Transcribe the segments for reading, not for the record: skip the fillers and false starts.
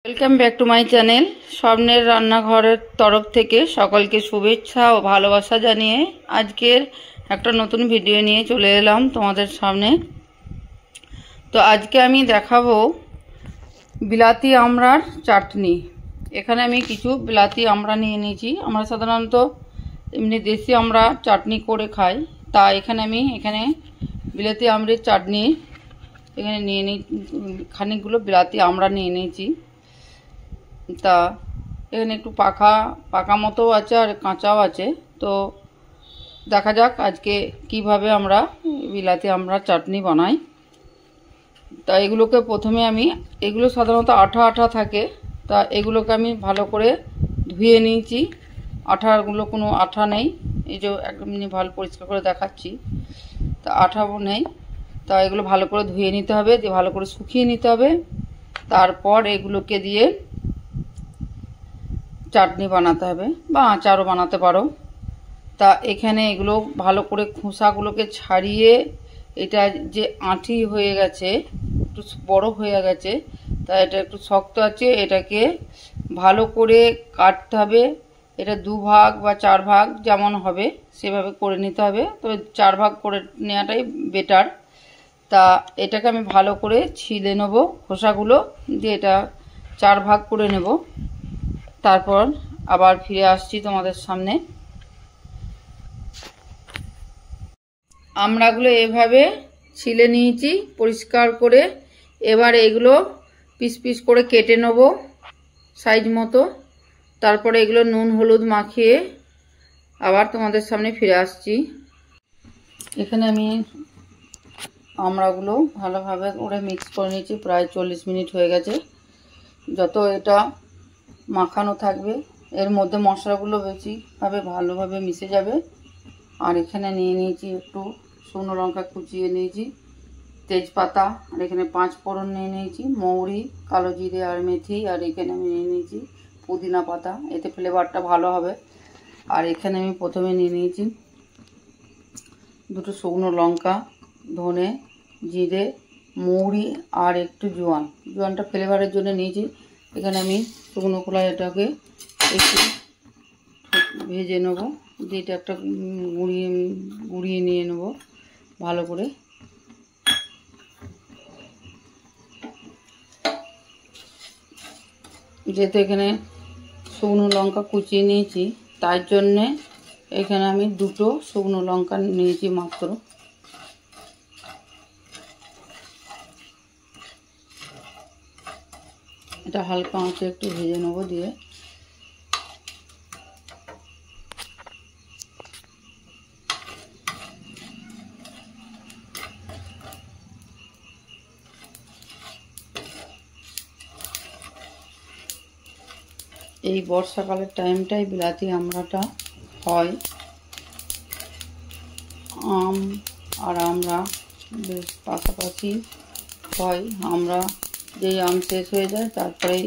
Welcome back to my channel. স্বপ্নের রান্নাঘরের তরফ থেকে সকলকে শুভেচ্ছা ও ভালোবাসা জানিয়ে আজকের একটা নতুন ভিডিও নিয়ে চলে এলাম তোমাদের সামনে। তো আজকে আমি দেখাবো বিলাতি আমড়ার চাটনি। এখানে আমি কিছু বিলাতি আমড়া নিয়ে নিয়েছি। আমরা সাধারণত এমনি দেশি আমড়া চাটনি করে খাই, তা এখানে আমি বিলাতি আমড়ের চাটনি এখানে নিয়ে নিই। খানিকগুলো বিলাতি আমড়া নিয়ে নিয়েছি। তা এখানে একটু পাকা মতো আছে আর কাঁচাও আছে। তো দেখা যাক আজকে কিভাবে আমরা বিলাতি আমড়ার চাটনি বানাই। তা এগুলোকে প্রথমে এগুলো সাধারণত আঠা আঠা থাকে, তা এগুলোকে আমি ভালো করে ধুয়ে নিয়েছি। আঠাগুলো কোনো আঠা নেই, এই যে একদম ভালো পরিষ্কার করে দেখাচ্ছি। তা আঠাও নেই, তা এগুলো ভালো করে ধুয়ে নিতে হবে, দিয়ে ভালো করে শুকিয়ে নিতে হবে। তারপর এগুলোকে দিয়ে চাটনি বানাতে হবে বা আচারও বানাতে পারো। তা এখানে এগুলো ভালো করে খোসাগুলোকে ছাড়িয়ে, এটা যে আঁটি হয়ে গেছে, একটু বড় হয়ে গেছে, তা এটা একটু শক্ত আছে, এটাকে ভালো করে কাটতে হবে। এটা 2 ভাগ বা 4 ভাগ যেমন হবে সেভাবে করে নিতে হবে। তবে 4 ভাগ করে নেওয়াটাই বেটার। তা এটাকে আমি ভালো করে ছিলে নেব, খোসাগুলো দিয়ে এটা 4 ভাগ করে নেব। তারপর আবার ফিরে আসছি তোমাদের সামনে। আমড়াগুলো এভাবে ছিলে নিয়েছি পরিষ্কার করে। এবার এগুলো পিস পিস করে কেটে নেব সাইজ মতো। তারপরে এগুলো নুন হলুদ মাখিয়ে আবার তোমাদের সামনে ফিরে আসছি। এখানে আমি আমড়াগুলো ভালোভাবে করে মিক্স করে নিয়েছি। প্রায় 40 মিনিট হয়ে গেছে। যত এটা মাখানো থাকবে এর মধ্যে মশলাগুলো বেশিভাবে ভালোভাবে মিশে যাবে। আর এখানে নিয়ে নিয়েছি একটু শুকনো লঙ্কা কুচিয়ে নিয়েছি, তেজপাতা, আর এখানে 5 ফোড়ন নিয়ে নিয়েছি, মৌরি, কালো জিরে আর মেথি, আর এখানে আমি নিয়ে নিয়েছি পুদিনা পাতা, এতে ফ্লেভারটা ভালো হবে। আর এখানে আমি প্রথমে নিয়ে নিয়েছি 2টো শুকনো লঙ্কা, ধনে, জিরে, মৌরি আর একটু জোয়ানটা ফ্লেভারের জন্য নিয়েছি। এখানে আমি শুকনো খোলায় এটাকে একটু ভেজে নেবো, দিয়ে এটা একটা গুঁড়িয়ে নিয়ে নেব ভালো করে। যেহেতু এখানে শুকনো লঙ্কা কুচিয়ে নিয়েছি, তার জন্যে এখানে আমি 2টো শুকনো লঙ্কা নিয়েছি মাত্র। এটা হালকা আঁচে একটু ভেজে নেবো। দিয়ে এই বর্ষাকালের টাইমটাই বিলাতি আমড়াটা হয়। আম আর আমড়া বেশ পাশাপাশি হয়। আমরা যেই আম শেষ হয়ে যায় তারপরেই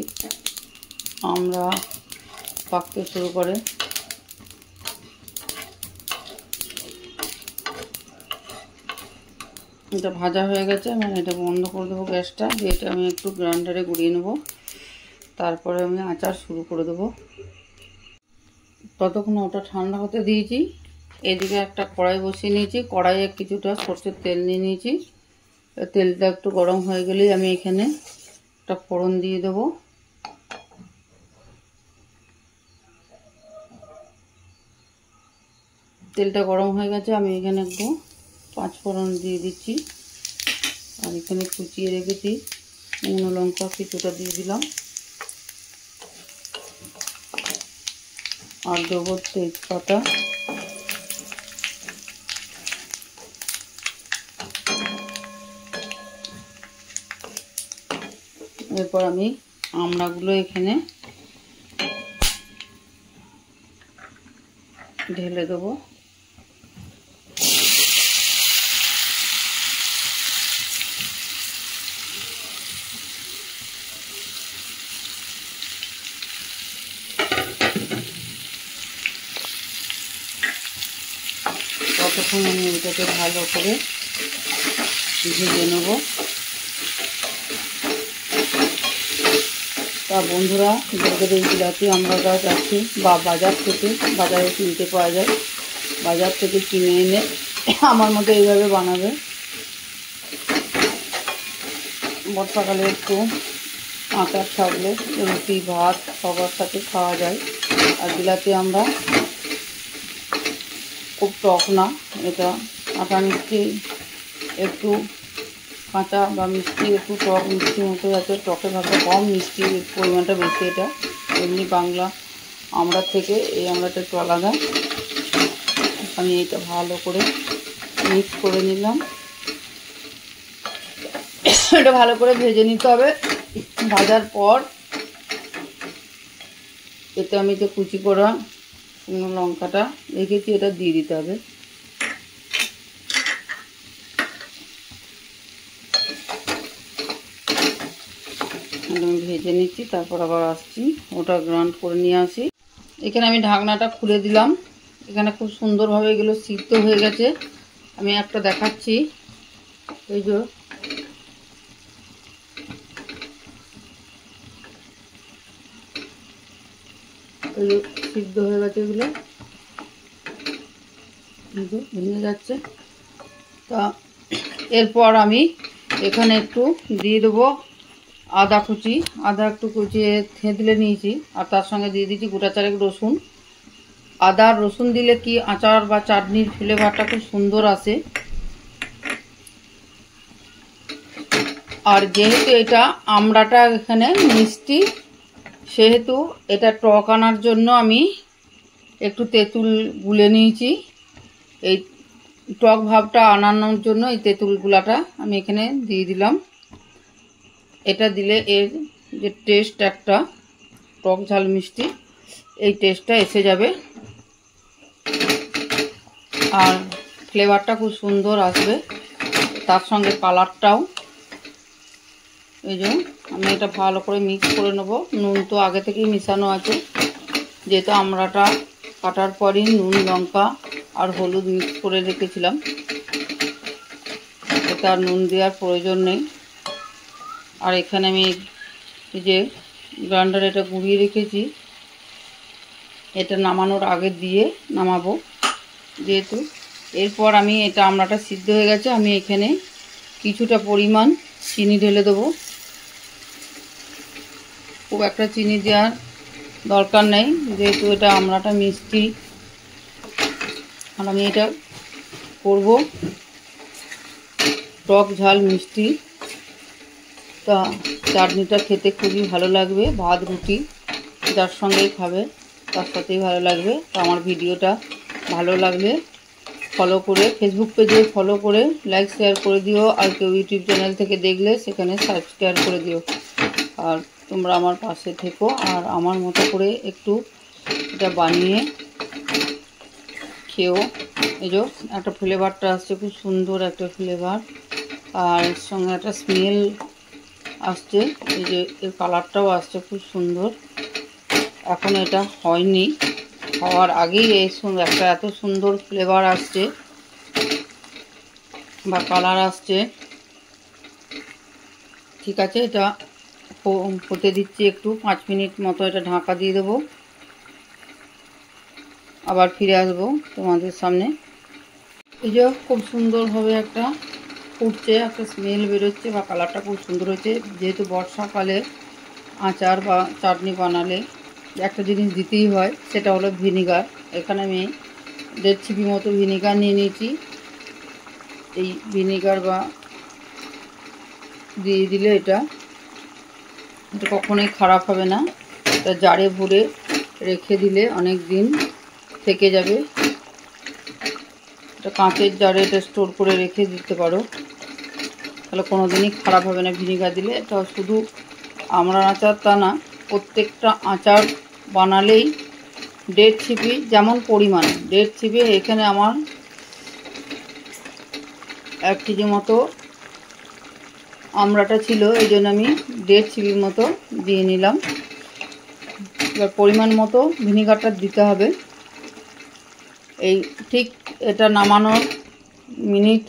আমড়া পাকতে শুরু করে। এটা ভাজা হয়ে গেছে, আমি এটা বন্ধ করে দেবো গ্যাসটা। দিয়ে এটা আমি একটু গ্রাইন্ডারে গুঁড়িয়ে নেব, তারপরে আমি আচার শুরু করে দেবো। ততক্ষণ ওটা ঠান্ডা হতে দিয়েছি। এদিকে একটা কড়াই বসিয়ে নিয়েছি, কড়াইয়ে কিছুটা সরষের তেল নিয়ে নিয়েছি। তেলটা একটু গরম হয়ে গেলেই আমি এখানে একটা ফোড়ন দিয়ে দেবো। তেলটা গরম হয়ে গেছে, আমি এখানে একটু 5 ফোড়ন দিয়ে দিচ্ছি। আর এখানে কুচিয়ে রেখেছি শুকনো লঙ্কা কিছুটা দিয়ে দিলাম, আর দেবো তেজপাতা। এরপর আমি আমড়াগুলো এখানে ঢেলে দেবো। ততক্ষণ আমি এটাকে ভালো করে ভেজে নেব। তা বন্ধুরা, যাদের এই বিলাতি আমরা গাছ আছে বা বাজারে কিনতে পাওয়া যায়, বাজার থেকে কিনে এনে আমার মতো এইভাবে বানাবে। বর্ষাকালে একটু আচার থাকলে রুটি ভাত সবার সাথে খাওয়া যায়। আর বিলাতি আমরা খুব টক না, এটা কাঁচা মিষ্টি, একটু কাঁচা বা মিষ্টি, একটু টক মিষ্টি মতো আছে, টকের ভাগটা কম, মিষ্টির পরিমাণটা বেশি। এটা এমনি বাংলা আমড়ার থেকে এই আমড়াটা একটু আলাদা। আমি এটা ভালো করে মিক্স করে নিলাম। এটা ভালো করে ভেজে নিতে হবে। ভাজার পর এতে আমি যে কুচি করা শুকনো লঙ্কাটা রেখেছি এটা দিয়ে দিতে হবে। আমি ভেজে নিচ্ছি, তারপর আবার আসছি, ওটা গ্রাইন্ড করে নিয়ে আসি। এখানে আমি ঢাকনাটা খুলে দিলাম। এখানে খুব সুন্দরভাবে এগুলো সিদ্ধ হয়ে গেছে। আমি একটা দেখাচ্ছি, এই যে সিদ্ধ হয়ে গেছে, এগুলো ভেঙে যাচ্ছে। তা এরপর আমি এখানে একটু দিয়ে দেবো আদা কুচি। আদা একটু কুচিয়ে থেঁতলে নিয়েছি, আর তার সঙ্গে দিয়ে দিচ্ছি গোটা চারেক রসুন। আদা আর রসুন দিলে কি আচার বা চাটনির ফ্লেভারটা খুব সুন্দর আসে। আর যেহেতু এটা আমড়াটা এখানে মিষ্টি, সেহেতু এটা টক আনার জন্য আমি একটু তেঁতুল গুলে নিয়েছি। এই টক ভাবটা আনানোর জন্য এই তেঁতুল গুলাটা আমি এখানে দিয়ে দিলাম। এটা দিলে এর যে টেস্ট, একটা টক ঝাল মিষ্টি, এই টেস্টটা এসে যাবে আর ফ্লেভারটা খুব সুন্দর আসবে। তার সঙ্গে কালারটাও। এই যে আমি এটা ভালো করে মিক্স করে নেব। নুন তো আগে থেকেই মিশানো আছে, যেহেতু আমড়াটা কাটার পরই নুন লঙ্কা আর হলুদ মিক্স করে রেখেছিলাম, এতে আর নুন দেওয়ার প্রয়োজন নেই। আর এখানে আমি এই যে গ্রাইন্ডারে এটা গুঁড়িয়ে রেখেছি, এটা নামানোর আগে দিয়ে নামাবো যেহেতু। এরপর আমি এটা আমড়াটা সিদ্ধ হয়ে গেছে, আমি এখানে কিছুটা পরিমাণ চিনি ঢেলে দেবো। খুব একটা চিনি দেওয়ার দরকার নেই, যেহেতু এটা আমড়াটা মিষ্টি। আর আমি এটা করব টক ঝাল মিষ্টি। তা চাটনিটা খেতে খুবই ভালো লাগবে, ভাত রুটি যার সঙ্গেই খাবে তার সাথেই ভালো লাগবে। তো আমার ভিডিওটা ভালো লাগলে ফলো করে, ফেসবুক পেজে ফলো করে লাইক শেয়ার করে দিও। আর কেউ ইউটিউব চ্যানেল থেকে দেখলে সেখানে সাবস্ক্রাইব করে দিও। আর তোমরা আমার পাশে থেকো আর আমার মতো করে একটু এটা বানিয়ে খেও। এই যে একটা ফ্লেভারটা আসছে, খুব সুন্দর একটা ফ্লেভার, আর এর সঙ্গে একটা স্মেল আসছে। এই যে এর কালারটাও আসছে খুব সুন্দর। এখন এটা হয়নি, হওয়ার আগেই এই একটা এত সুন্দর ফ্লেভার আসছে বা কালার আসছে। ঠিক আছে, এটা হতে দিচ্ছি একটু 5 মিনিট মতো, এটা ঢাকা দিয়ে দেবো। আবার ফিরে আসবো তোমাদের সামনে। এই যে খুব সুন্দরভাবে একটা ফুটছে, একটা স্মেল বেরোচ্ছে বা কালারটা খুব সুন্দর হচ্ছে। যেহেতু বর্ষাকালে আচার বা চাটনি বানালে একটা জিনিস দিতেই হয়, সেটা হলো ভিনিগার। এখানে আমি 1.5 চিপি মতো ভিনিগার নিয়ে নিয়েছি। এই ভিনিগার বা দিয়ে দিলে এটা কখনোই খারাপ হবে না। এটা জারে ভরে রেখে দিলে অনেক দিন থেকে যাবে। এটা কাঁচের জারে এটা স্টোর করে রেখে দিতে পারো, তাহলে কোনো দিনই খারাপ হবে না ভিনিগার দিলে। এটা শুধু আমড়ার আচার তা না, প্রত্যেকটা আচার বানালেই 1.5 চিপি, যেমন পরিমাণ 1.5 চিপি। এখানে আমার 1 কেজি মতো আমড়াটা ছিল, এই জন্য আমি 1.5 চিপি মতো দিয়ে নিলাম। এবার পরিমাণ মতো ভিনিগারটা দিতে হবে। এই ঠিক এটা নামানোর মিনিট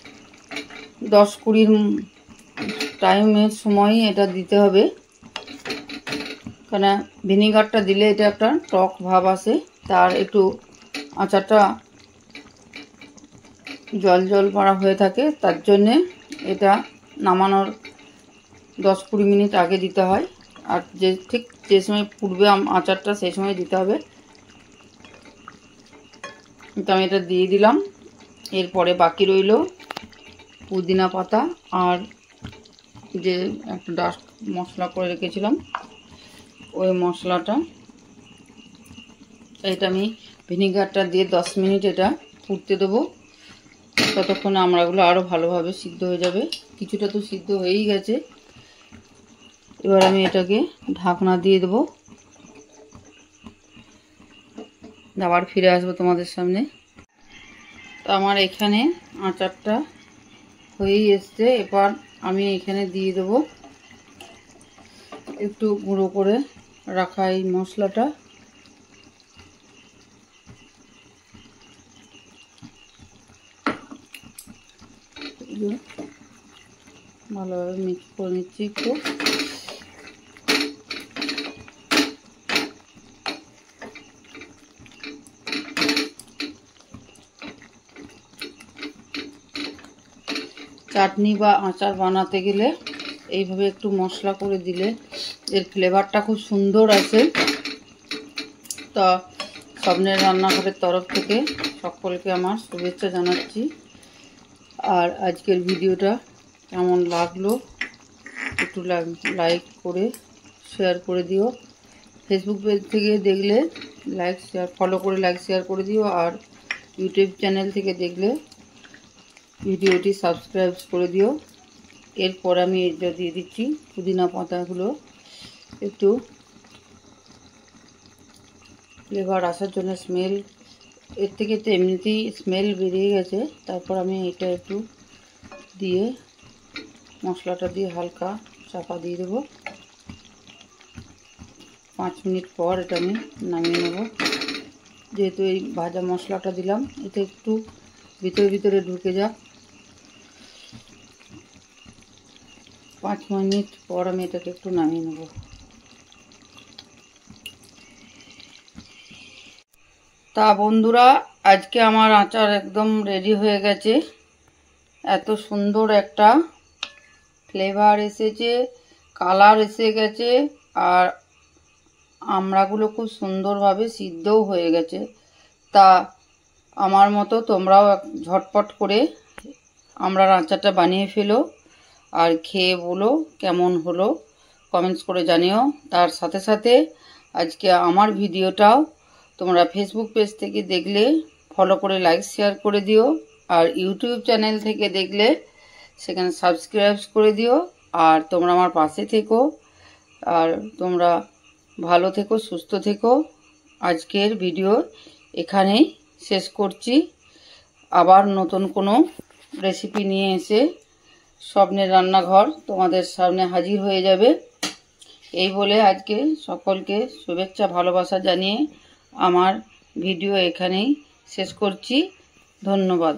10-20 টাইমের সময় এটা দিতে হবে, কেন ভিনিগারটা দিলে এটা একটা টক ভাব আসে, তার একটু আচারটা জল জল পড়া হয়ে থাকে, তার জন্যে এটা নামানোর 10-20 মিনিট আগে দিতে হয়। আর ঠিক যে সময় ফুটবে আচারটা সেই সময় দিতে হবে। তো আমি এটা দিয়ে দিলাম। এরপরে বাকি রইল পুদিনা পাতা আর যে একটা ডাস্ট মশলা করে রেখেছিলাম ওই মশলাটা। এটা আমি ভিনিগারটা দিয়ে 10 মিনিট এটা ফুটতে দেবো। ততক্ষণে আমড়াগুলো আরও ভালোভাবে সিদ্ধ হয়ে যাবে। কিছুটা তো সিদ্ধ হয়েই গেছে। এবার আমি এটাকে ঢাকনা দিয়ে দেবো, আবার ফিরে আসবো তোমাদের সামনে। তো আমার এখানে আচারটা হয়েই এসছে। এবার আমি এখানে দিয়ে দেবো একটু গুঁড়ো করে রাখা এই মশলাটা। ভালোভাবে মিক্স করে নিচ্ছি একটু। চাটনি বা আচার বানাতে গেলে এইভাবে একটু মশলা করে দিলে এর ফ্লেভারটা খুব সুন্দর আসে। তা স্বপ্নের রান্নাঘরের তরফ থেকে সকলকে আমার শুভেচ্ছা জানাচ্ছি। আর আজকের ভিডিওটা কেমন লাগলো একটু লাইক করে শেয়ার করে দিও। ফেসবুক পেজ থেকে দেখলে লাইক শেয়ার ফলো করে লাইক শেয়ার করে দিও। আর ইউটিউব চ্যানেল থেকে দেখলে ভিডিওটি সাবস্ক্রাইব করে দিও। এরপর আমি এটা দিয়ে দিচ্ছি পুদিনা পাতাগুলো, একটু ফ্লেভার আসার জন্য। স্মেল এর থেকে তো এমনিতেই স্মেল বেরিয়ে গেছে। তারপর আমি এটা একটু দিয়ে মশলাটা দিয়ে হালকা চাপা দিয়ে দেবো। 5 মিনিট পর এটা আমি নামিয়ে নেব। যেহেতু এই ভাজা মশলাটা দিলাম, এটা একটু ভিতরে ভিতরে ঢুকে যাক। 5 মিনিট পর আমি এটাকে একটু নামিয়ে নেব। তা বন্ধুরা, আজকে আমার আচার একদম রেডি হয়ে গেছে। এত সুন্দর একটা ফ্লেভার এসেছে, কালার এসে গেছে, আর আমড়াগুলো খুব সুন্দরভাবে সিদ্ধও হয়ে গেছে। তা আমার মতো তোমরাও ঝটপট করে আমড়ার আচারটা বানিয়ে ফেলো আর খেয়ে বলো কেমন হলো, কমেন্টস করে জানিও। তার সাথে সাথে আজকে আমার ভিডিওটাও তোমরা ফেসবুক পেজ থেকে দেখলে ফলো করে লাইক শেয়ার করে দিও। আর ইউটিউব চ্যানেল থেকে দেখলে সেখানে সাবস্ক্রাইব করে দিও। আর তোমরা আমার পাশে থেকো, আর তোমরা ভালো থেকো, সুস্থ থেকো। আজকের ভিডিও এখানেই শেষ করছি। আবার নতুন কোনো রেসিপি নিয়ে এসে স্বপ্নের রান্নাঘর তোমাদের সামনে হাজির হয়ে যাবে। এই বলে আজকে সকলকে শুভেচ্ছা ভালোবাসা জানিয়ে আমার ভিডিও এখানেই শেষ করছি। ধন্যবাদ।